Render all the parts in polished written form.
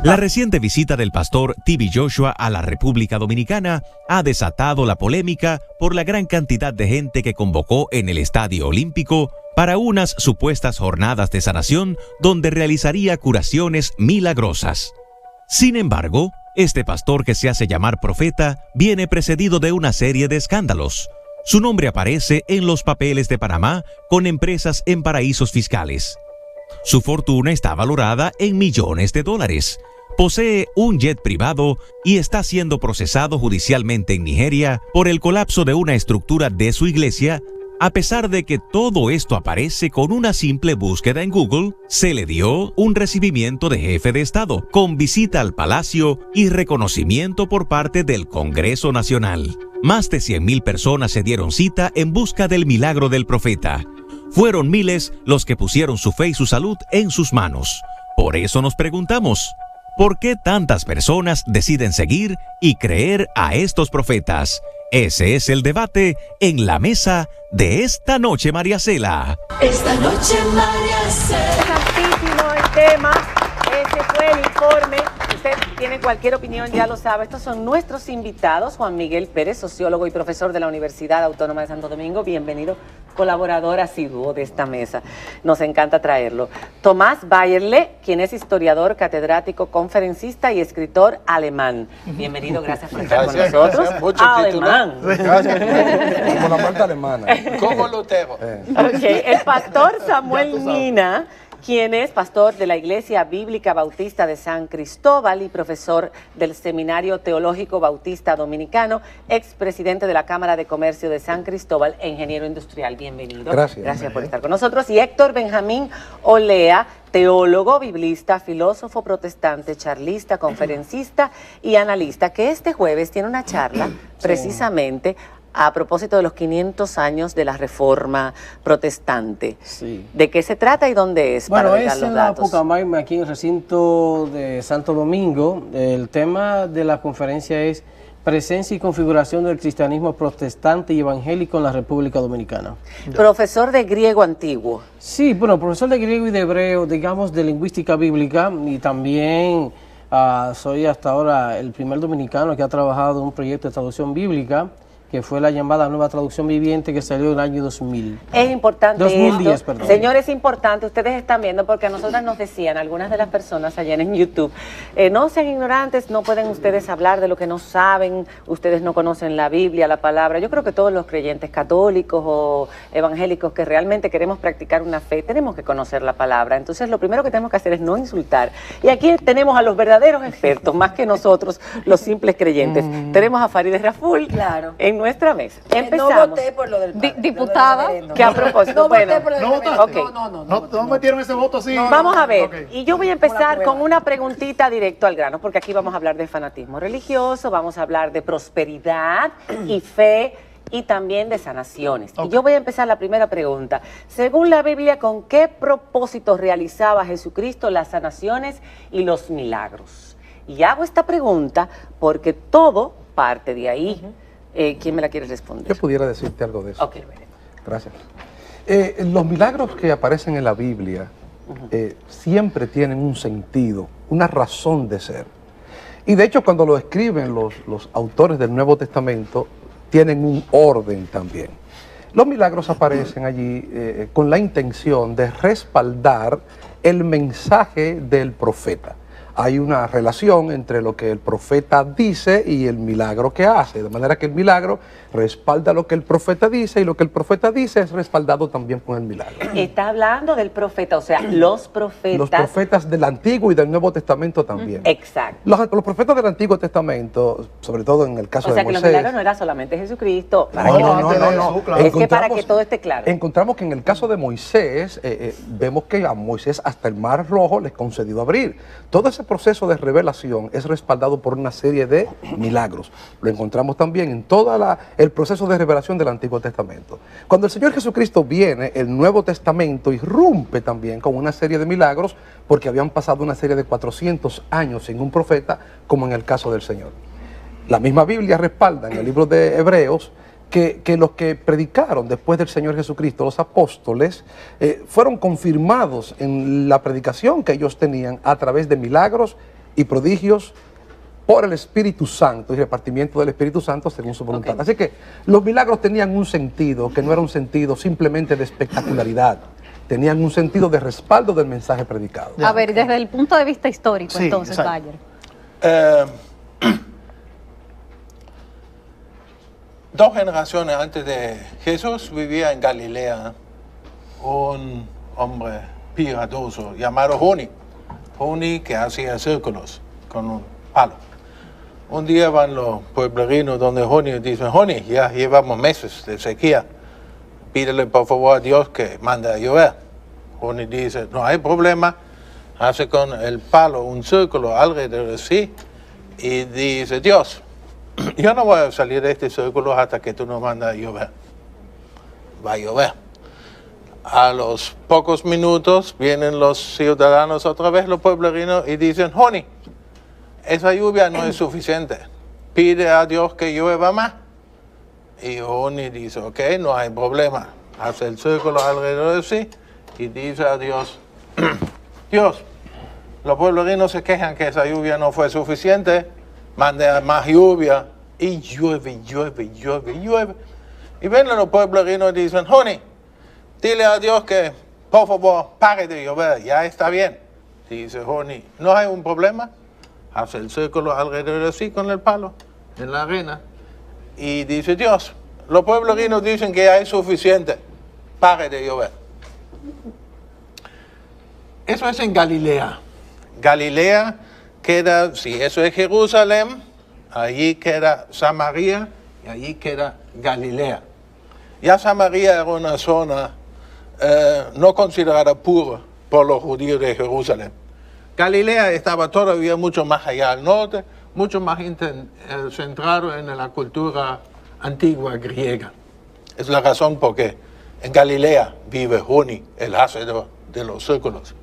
La reciente visita del pastor T.B. Joshua a la República Dominicana ha desatado la polémica por la gran cantidad de gente que convocó en el Estadio Olímpico para unas supuestas jornadas de sanación donde realizaría curaciones milagrosas. Sin embargo, este pastor que se hace llamar profeta viene precedido de una serie de escándalos. Su nombre aparece en los papeles de Panamá con empresas en paraísos fiscales. Su fortuna está valorada en millones de dólares. Posee un jet privado y está siendo procesado judicialmente en Nigeria por el colapso de una estructura de su iglesia. A pesar de que todo esto aparece con una simple búsqueda en Google, se le dio un recibimiento de jefe de Estado, con visita al palacio y reconocimiento por parte del Congreso Nacional. Más de 100,000 personas se dieron cita en busca del milagro del profeta. Fueron miles los que pusieron su fe y su salud en sus manos. Por eso nos preguntamos, ¿por qué tantas personas deciden seguir y creer a estos profetas? Ese es el debate en la mesa de esta noche, María Cela. Esta noche, María Cela. Interesantísimo el tema. Ese fue el informe. Usted tiene cualquier opinión, ya lo sabe. Estos son nuestros invitados. Juan Miguel Pérez, sociólogo y profesor de la Universidad Autónoma de Santo Domingo. Bienvenido, colaborador asiduo de esta mesa. Nos encanta traerlo. Tomás Bayerle, quien es historiador, catedrático, conferencista y escritor alemán. Bienvenido, gracias por estar con nosotros. Alemán. Gracias. Como la parte alemana. ¿Cómo lo tengo? Ok, el pastor Samuel Mina, quien es pastor de la Iglesia Bíblica Bautista de San Cristóbal y profesor del Seminario Teológico Bautista Dominicano, expresidente de la Cámara de Comercio de San Cristóbal e ingeniero industrial. Bienvenido. Gracias. Gracias por estar con nosotros. Y Héctor Benjamín Olea, teólogo, biblista, filósofo protestante, charlista, conferencista y analista, que este jueves tiene una charla precisamente a propósito de los 500 años de la Reforma Protestante. Sí. ¿De qué se trata y dónde es? Bueno, para es en la Pucamaima, aquí en el recinto de Santo Domingo. El tema de la conferencia es presencia y configuración del cristianismo protestante y evangélico en la República Dominicana. Profesor de griego antiguo. Sí, bueno, profesor de griego y de hebreo, digamos, de lingüística bíblica, y también soy hasta ahora el primer dominicano que ha trabajado en un proyecto de traducción bíblica, que fue la llamada Nueva Traducción Viviente, que salió en el año 2000. Es importante 2010, esto. perdón. Señores, es importante, ustedes están viendo, porque a nosotras nos decían, algunas de las personas allá en YouTube, no sean ignorantes, no pueden ustedes hablar de lo que no saben, ustedes no conocen la Biblia, la palabra. Yo creo que todos los creyentes católicos o evangélicos que realmente queremos practicar una fe, tenemos que conocer la palabra. Entonces, lo primero que tenemos que hacer es no insultar. Y aquí tenemos a los verdaderos expertos, más que nosotros, los simples creyentes. Tenemos a Farideh Raful, Claro. en nuestra mesa. Empezamos. No voté por lo del diputada, Que a propósito, no bueno, voté por lo del ¿No referendo. votaste? No metieron ese voto así. vamos a ver. Ok. Y yo voy a empezar con una preguntita directo al grano, porque aquí vamos a hablar de fanatismo religioso, vamos a hablar de prosperidad y fe y también de sanaciones. Y yo voy a empezar la primera pregunta. Según la Biblia, ¿con qué propósito realizaba Jesucristo las sanaciones y los milagros? Y hago esta pregunta porque todo parte de ahí. ¿Quién me la quiere responder? Yo pudiera decirte algo de eso. Ok. Gracias. Los milagros que aparecen en la Biblia siempre tienen un sentido, una razón de ser. Y de hecho, cuando lo escriben los autores del Nuevo Testamento, tienen un orden también. Los milagros aparecen allí con la intención de respaldar el mensaje del profeta. Hay una relación entre lo que el profeta dice y el milagro que hace, de manera que el milagro respalda lo que el profeta dice y lo que el profeta dice es respaldado también con el milagro. Está hablando del profeta, o sea, los profetas. Los profetas del Antiguo y del Nuevo Testamento también. Exacto. Los profetas del Antiguo Testamento, sobre todo en el caso O sea, de que los Moisés. milagros no era solamente Jesucristo. Para No, que no, la- no. Es que para que todo esté claro. Encontramos que en el caso de Moisés, vemos que a Moisés hasta el Mar Rojo les concedió abrir. Todo ese proceso de revelación es respaldado por una serie de milagros. Lo encontramos también en todo el proceso de revelación del Antiguo Testamento. Cuando el Señor Jesucristo viene, el Nuevo Testamento irrumpe también con una serie de milagros, porque habían pasado una serie de 400 años sin un profeta, como en el caso del Señor. La misma Biblia respalda en el libro de Hebreos que los que predicaron después del Señor Jesucristo, los apóstoles, fueron confirmados en la predicación que ellos tenían a través de milagros y prodigios por el Espíritu Santo y repartimiento del Espíritu Santo según su voluntad. Ok. Así que los milagros tenían un sentido que no era un sentido simplemente de espectacularidad, tenían un sentido de respaldo del mensaje predicado. Ya. A ver, desde el punto de vista histórico, Sí, entonces, exacto. Bayer. Dos generaciones antes de Jesús vivía en Galilea un hombre piadoso llamado Joni. Joni que hacía círculos con un palo. Un día van los pueblerinos donde Joni y dicen, Joni, ya llevamos meses de sequía. Pídele por favor a Dios que mande a llover. Joni dice, no hay problema. Hace con el palo un círculo alrededor de sí y dice, Dios, yo no voy a salir de este círculo hasta que tú nos mandes a llover. Va a llover. A los pocos minutos vienen los ciudadanos otra vez, los pueblerinos, y dicen, Joni, esa lluvia no es suficiente. Pide a Dios que llueva más. Y Joni dice, ok, no hay problema. Hace el círculo alrededor de sí y dice a Dios, Dios, los pueblerinos se quejan que esa lluvia no fue suficiente, mande más lluvia. Y llueve, llueve, llueve, llueve. Y vienen los pueblerinos y dicen, Joni, dile a Dios que por favor pare de llover, ya está bien. Dice Joni, no hay un problema. Hace el círculo alrededor de sí con el palo en la arena. Y dice, Dios, los pueblerinos dicen que ya es suficiente, pare de llover. Eso es en Galilea. Galilea queda, si eso es Jerusalén, allí queda Samaria y allí queda Galilea. Ya Samaria era una zona no considerada pura por los judíos de Jerusalén. Galilea estaba todavía mucho más allá al norte, mucho más centrado en la cultura antigua griega. Es la razón por qué en Galilea vive Joni, el hacedor de los círculos.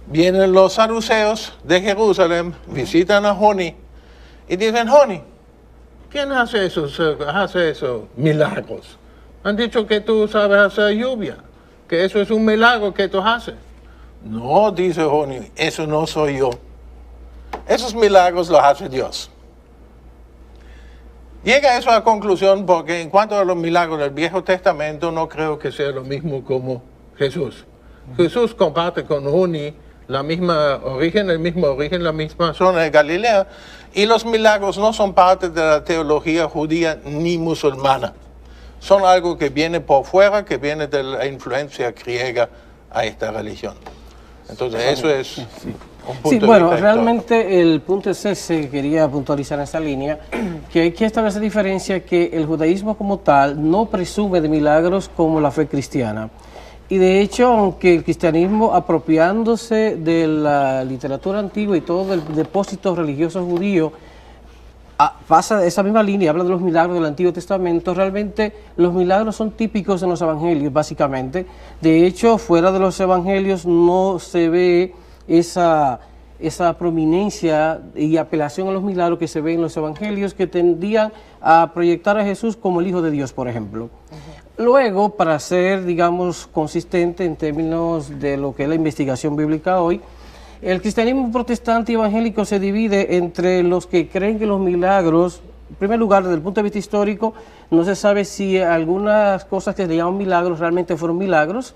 Vienen los saduceos de Jerusalén, visitan a Joni y dicen, Joni, ¿quién hace esos milagros? Han dicho que tú sabes hacer lluvia, que eso es un milagro que tú haces. No, dice Joni, eso no soy yo. Esos milagros los hace Dios. Llega eso a la conclusión porque en cuanto a los milagros del Viejo Testamento no creo que sea lo mismo como Jesús. Jesús comparte con Joni el mismo origen, la misma zona de Galilea, y los milagros no son parte de la teología judía ni musulmana. Son algo que viene por fuera, que viene de la influencia griega a esta religión. Entonces eso es un punto Sí, de bueno, vista realmente el punto es ese, quería puntualizar en esa línea, que hay que establecer diferencia que el judaísmo como tal no presume de milagros como la fe cristiana. Y de hecho, aunque el cristianismo, apropiándose de la literatura antigua y todo el depósito religioso judío, pasa esa misma línea, habla de los milagros del Antiguo Testamento, realmente los milagros son típicos en los evangelios, básicamente. De hecho, fuera de los evangelios no se ve esa prominencia y apelación a los milagros que se ve en los evangelios, que tendían a proyectar a Jesús como el Hijo de Dios, por ejemplo. Luego, para ser, digamos, consistente en términos de lo que es la investigación bíblica hoy, el cristianismo protestante y evangélico se divide entre los que creen que los milagros, en primer lugar, desde el punto de vista histórico, no se sabe si algunas cosas que se llaman milagros realmente fueron milagros.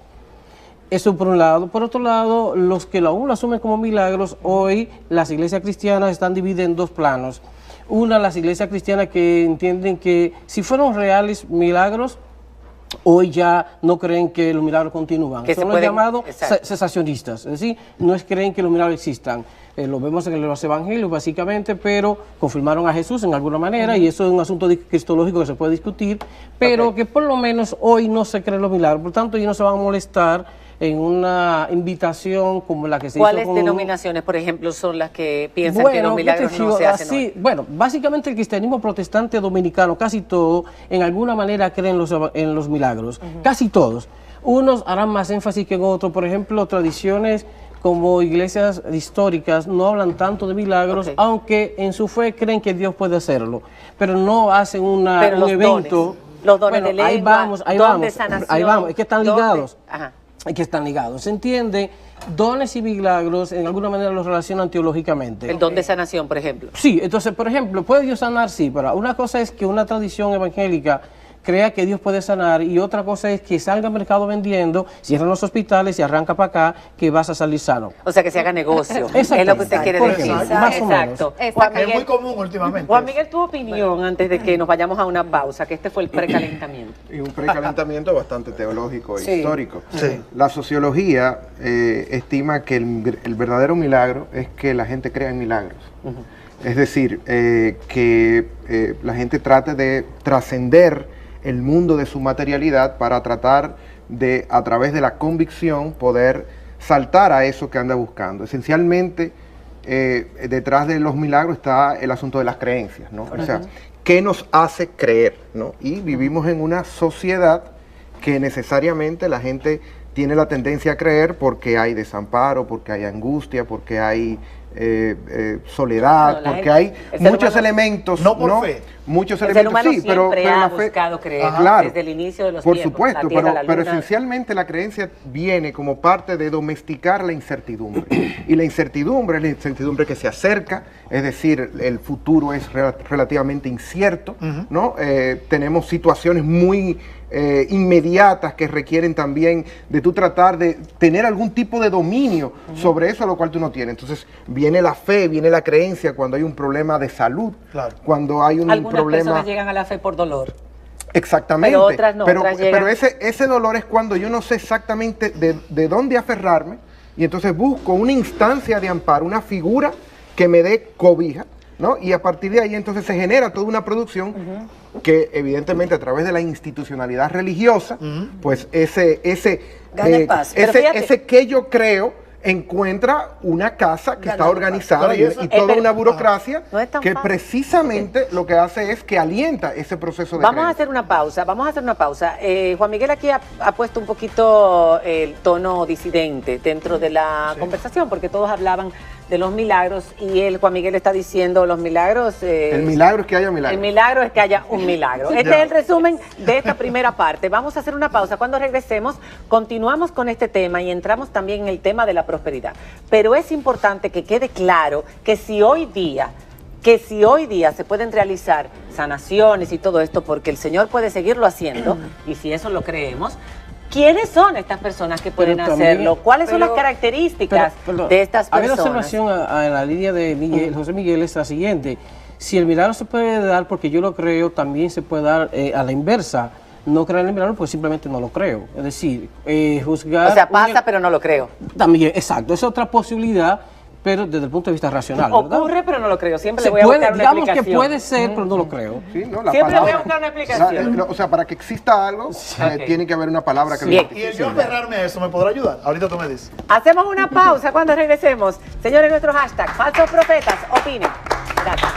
Eso por un lado. Por otro lado, los que aún lo asumen como milagros, hoy las iglesias cristianas están divididas en dos planos. Una, las iglesias cristianas que entienden que si fueron reales milagros, hoy ya no creen que los milagros continúan. Que Son los llamados cesacionistas, es decir, no creen que los milagros existan. Lo vemos en los evangelios básicamente, pero confirmaron a Jesús en alguna manera, y eso es un asunto cristológico que se puede discutir, pero que por lo menos hoy no se creen los milagros. Por tanto, ellos no se van a molestar en una invitación como la que se hizo con... ¿Cuáles denominaciones, por ejemplo, son las que piensan que los milagros no se hacen hoy? Bueno, básicamente el cristianismo protestante dominicano, casi todo, en alguna manera creen en los milagros. Casi todos. Unos harán más énfasis que en otros. Por ejemplo, tradiciones como iglesias históricas no hablan tanto de milagros, aunque en su fe creen que Dios puede hacerlo. Pero no hacen un evento... Los dones de lengua, ahí vamos, es que están ligados. que están ligados. Se entiende, dones y milagros en alguna manera los relacionan teológicamente. El don de sanación, por ejemplo. Sí, entonces, por ejemplo, ¿puede Dios sanar? Sí, pero una cosa es que una tradición evangélica crea que Dios puede sanar y otra cosa es que salga al mercado vendiendo, cierran los hospitales y arranca para acá que vas a salir sano. O sea, que se haga negocio. Es Exacto. lo que usted quiere Por decir. ejemplo, más o menos. Exacto. Exacto. Es muy común últimamente. Juan Miguel, tu opinión antes de que nos vayamos a una pausa, que este fue el precalentamiento. Y un precalentamiento bastante teológico e Sí. histórico. Sí. La sociología estima que el verdadero milagro es que la gente crea en milagros. Es decir, que la gente trate de trascender el mundo de su materialidad para tratar de, a través de la convicción, poder saltar a eso que anda buscando. Esencialmente, detrás de los milagros está el asunto de las creencias, ¿no? O sea, ¿qué nos hace creer, ¿no? Y vivimos en una sociedad que necesariamente la gente tiene la tendencia a creer porque hay desamparo, porque hay angustia, porque hay soledad, No, porque gente- hay el ser muchos humano- elementos, No por fe. Muchos El ser elementos, humano sí, pero siempre ha la fe, buscado creer, claro, desde el inicio de los por tiempos, supuesto, la tierra, pero la luna. esencialmente la creencia viene como parte de domesticar la incertidumbre. Y la incertidumbre es la incertidumbre que se acerca, es decir, el futuro es relativamente incierto, ¿no? Tenemos situaciones muy inmediatas que requieren también de tú tratar de tener algún tipo de dominio sobre eso a lo cual tú no tienes. Entonces viene la fe, viene la creencia cuando hay un problema de salud, Claro. cuando hay un Algunas problema... personas llegan a la fe por dolor. Exactamente. Pero otras no, otras llegan- pero ese dolor es cuando yo no sé exactamente de dónde aferrarme y entonces busco una instancia de amparo, una figura que me dé cobija, ¿no? Y a partir de ahí entonces se genera toda una producción que evidentemente a través de la institucionalidad religiosa, pues Gana paz. Pero fíjate- ese que yo creo encuentra una casa que está Ganando organizada paz. y, Pero y toda pero- una burocracia No es tan que fácil. precisamente lo que hace es que alienta ese proceso de Vamos a creencia. hacer una pausa, Juan Miguel aquí ha puesto un poquito el tono disidente dentro de la conversación, porque todos hablaban de los milagros y Juan Miguel está diciendo los milagros... El milagro es que haya El milagro. milagro es que haya un milagro. Este Ya. es el resumen de esta primera parte. Vamos a hacer una pausa. Cuando regresemos, continuamos con este tema y entramos también en el tema de la prosperidad. Pero es importante que quede claro que si hoy día se pueden realizar sanaciones y todo esto, porque el Señor puede seguirlo haciendo, y si eso lo creemos, ¿quiénes son estas personas que pueden Pero también- hacerlo? ¿Cuáles son las pero- características Pero, de estas Hay una personas? observación en la línea de Miguel, José Miguel es la siguiente. Si el milagro se puede dar porque yo lo creo, también se puede dar a la inversa. No creer en el milagro pues simplemente no lo creo. Es decir, juzgar... O sea, pasa, pero no lo creo. También, exacto, es otra posibilidad, pero desde el punto de vista racional, ¿verdad? Ocurre, pero no lo creo. Siempre Se le voy a puede, buscar una digamos que explicación. puede ser, pero no lo creo. Sí, ¿no? La Siempre voy a palabra- buscar una explicación. O sea, para que exista algo, Ok. tiene que haber una palabra que lo Bien. Y identifique. el yo aferrarme a eso, ¿me podrá ayudar? Ahorita tú me dices. Hacemos una pausa cuando regresemos. Señores, nuestro hashtag, falsos profetas, opinen. Gracias.